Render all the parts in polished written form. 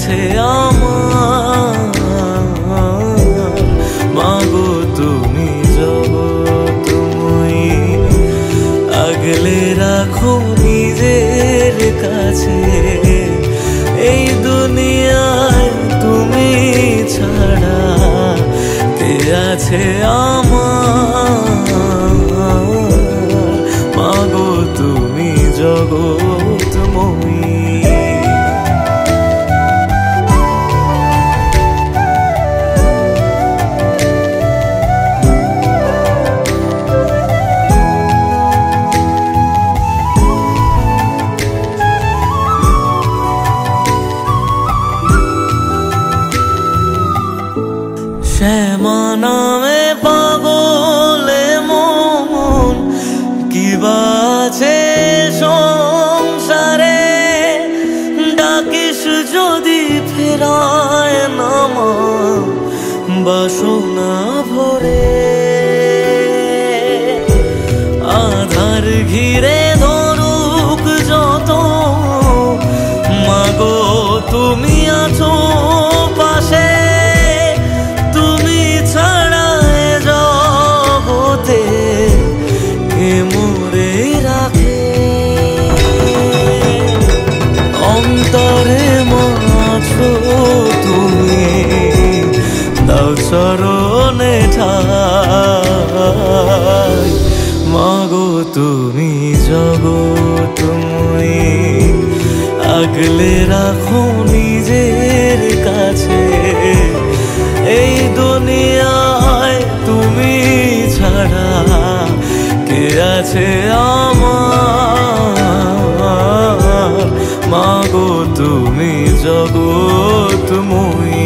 আছে আমার। মাগো তুমি জগৎময়ী, আগলে রাখো নিজের কাছে। এই দুনিয়ায় তুমি ছাড়া কে আছে আমার। মাগো তুমি জগৎময়ী। শ্যামা নামে পাগলে মন কি বাছে সংসারে, ডাকিস যদি ফেরায় নামা বাসনা ভরে। আধার ঘিরে ধরুক যত, মাগো তুমি আছো পাশে। মোরে রাখে অন্তরে মাছো তুমি, দাও চরণে ঠাই। মাগো তুমি জগৎময়ী, আগলে রাখো নিজের কাছে। এই দুনিয়ায় তুমি ছাড়া কে আছে আমার। মাগো তুমি জগৎময়ী।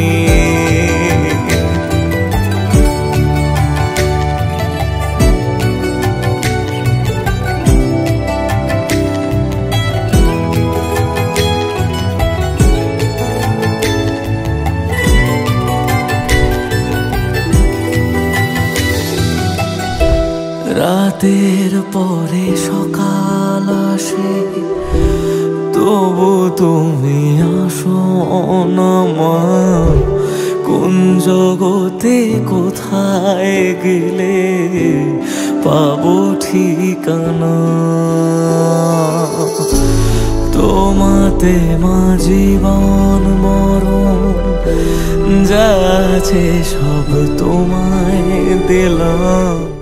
রাতের পরে সকাল আসে, তবু তুমি আসো না মা। কোন জগতে কোথায় গেলে পাবো ঠিকানা। তোমাতে মা জীবন মরণ যা আছে সব তোমায় দিলাম।